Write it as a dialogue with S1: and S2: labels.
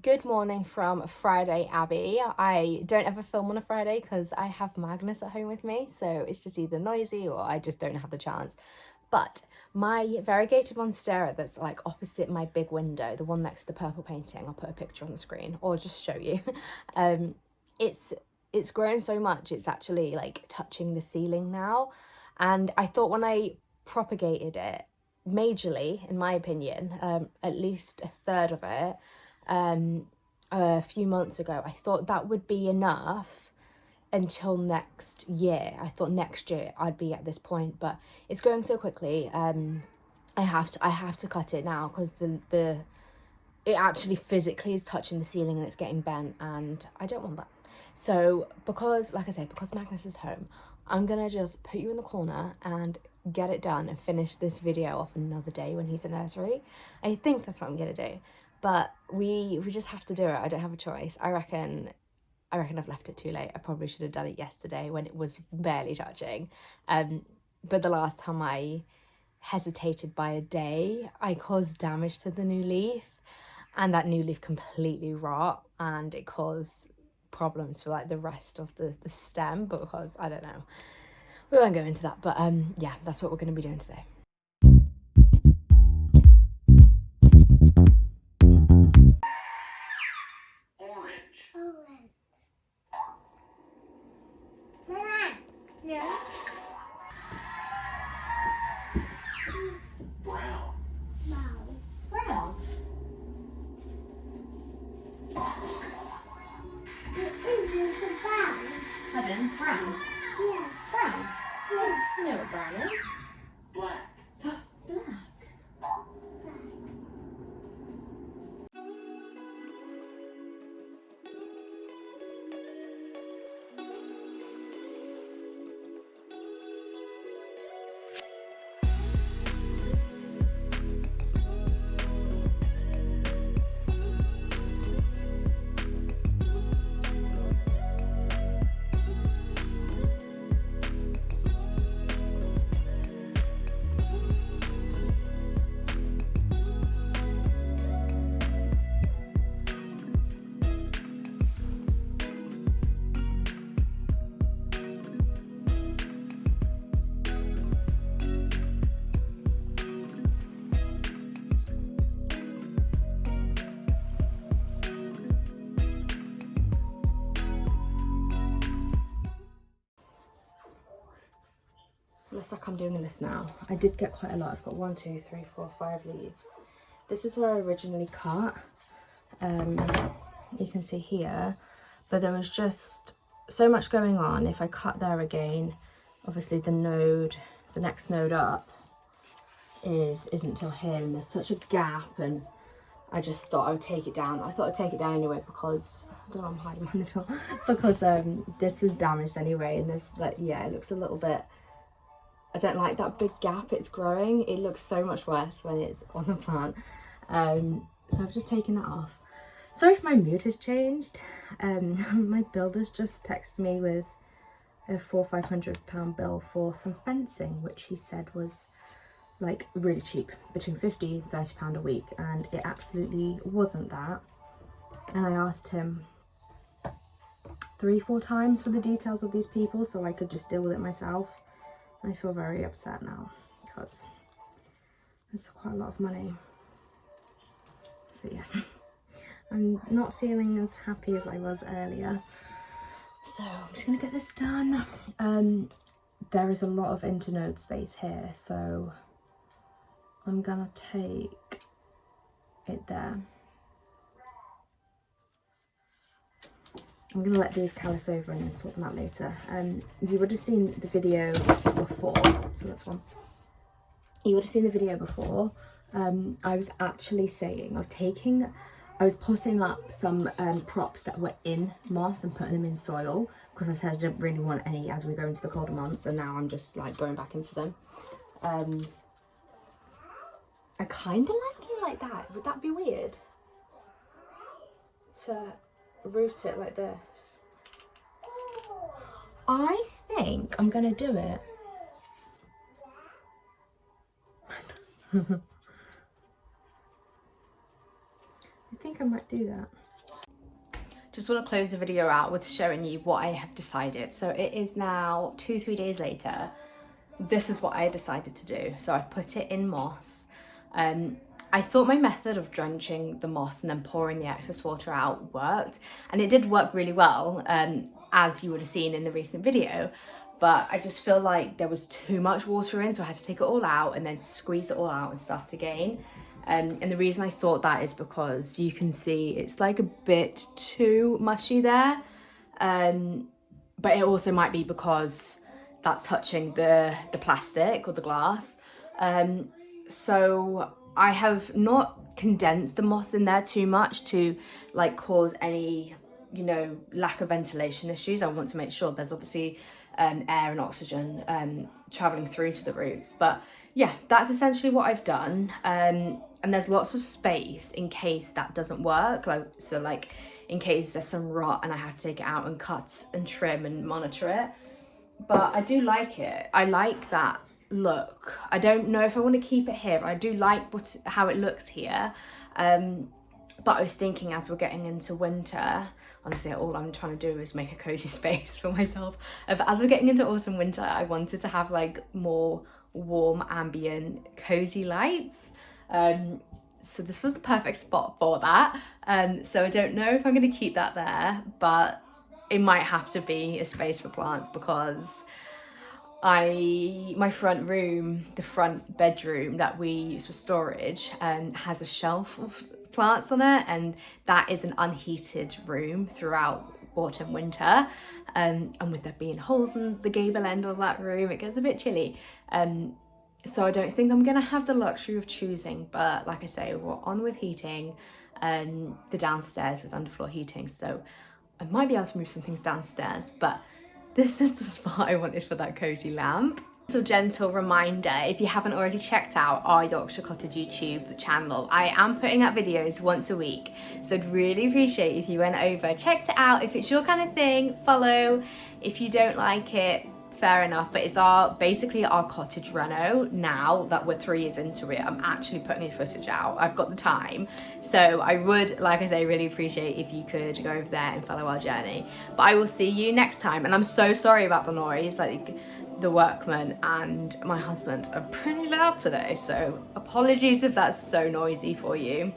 S1: Good morning from Friday, Abby. I don't ever film on a Friday because I have Magnus at home with me, so it's just either noisy or I just don't have the chance. But my variegated Monstera that's like opposite my big window, the one next to the purple painting, I'll put a picture on the screen or just show you. It's grown so much, it's actually like touching the ceiling now. And I thought when I propagated it, majorly, in my opinion, at least a third of it, a few months ago, I thought that would be enough until next year. I thought next year I'd be at this point, but it's growing so quickly. I have to cut it now because it actually physically is touching the ceiling and it's getting bent, and I don't want that. So because, like I say, because Magnus is home, I'm gonna just put you in the corner and get it done and finish this video off another day when he's in nursery. I think that's what I'm gonna do. But we just have to do it. I don't have a choice. I reckon I've left it too late. I probably should have done it yesterday when it was barely touching. But the last time I hesitated by a day, I caused damage to the new leaf, and that new leaf completely rot, and it caused problems for like the rest of the stem, because I don't know. We won't go into that, but yeah, that's what we're going to be doing today. Yeah.
S2: Brown.
S1: Brown.
S3: It isn't brown.
S1: Pardon? Brown?
S3: Yeah.
S1: Brown?
S3: Yes.
S1: You know what brown is.
S2: Black.
S1: Black. Looks like I'm doing this now. I did get quite a lot. I've got 1, 2, 3, 4, 5 leaves. This is where I originally cut. You can see here, but there was just so much going on. If I cut there again, obviously the next node up isn't till here, and there's such a gap, and I just thought I would take it down. I thought I'd take it down anyway because I don't know, I'm hiding behind the door because this is damaged anyway, and there's like, yeah, it looks a little bit. I don't like that big gap it's growing. It looks so much worse when it's on the plant. So I've just taken that off. Sorry if my mood has changed. My builder's just texted me with a £400-500 bill for some fencing, which he said was like really cheap, between £50 and £30 a week, and it absolutely wasn't that. And I asked him 3-4 times for the details of these people so I could just deal with it myself. I feel very upset now because it's quite a lot of money. So yeah, I'm not feeling as happy as I was earlier. So I'm just gonna get this done. There is a lot of internode space here, so I'm gonna take it there. I'm going to let these callus over and then sort them out later. You would have seen the video before, so that's one. You would have seen the video before. I was actually saying, I was putting up some props that were in moss and putting them in soil, because I said I didn't really want any as we go into the colder months, and now I'm just like going back into them. I kind of like it like that. Would that be weird? To root it like this. I think I'm gonna do it. I think I might do that. just want to close the video out with showing you what I have decided. So it is now 2-3 days later. This is what I decided to do. So I've put it in moss. I thought my method of drenching the moss and then pouring the excess water out worked, and it did work really well, as you would have seen in the recent video. But I just feel like there was too much water in, so I had to take it all out and then squeeze it all out and start again. And the reason I thought that is because you can see it's like a bit too mushy there. But it also might be because that's touching the plastic or the glass. So I have not condensed the moss in there too much to like cause any, you know, lack of ventilation issues. I want to make sure there's obviously air and oxygen traveling through to the roots. But yeah, that's essentially what I've done. And there's lots of space in case that doesn't work. Like in case there's some rot and I have to take it out and cut and trim and monitor it. But I do like it. I like that look. I don't know if I want to keep it here. I do like how it looks here. But I was thinking, as we're getting into winter, honestly, all I'm trying to do is make a cozy space for myself. As we're getting into autumn, winter, I wanted to have like more warm, ambient, cozy lights. So this was the perfect spot for that. So I don't know if I'm going to keep that there, but it might have to be a space for plants, because my front room, the front bedroom that we use for storage, has a shelf of plants on it, and that is an unheated room throughout autumn, winter. And with there being holes in the gable end of that room, it gets a bit chilly. So I don't think I'm gonna have the luxury of choosing, but like I say, we're on with heating the downstairs with underfloor heating, so I might be able to move some things downstairs, but this is the spot I wanted for that cozy lamp. So gentle reminder, if you haven't already checked out our Yorkshire Cottage YouTube channel, I am putting out videos once a week. So I'd really appreciate if you went over, checked it out. If it's your kind of thing, follow. If you don't like it, fair enough. But it's basically our cottage reno now that we're 3 years into it. I'm actually putting the footage out. I've got the time. So I would, like I say, really appreciate if you could go over there and follow our journey. But I will see you next time. And I'm so sorry about the noise. Like, the workmen and my husband are pretty loud today, so apologies if that's so noisy for you.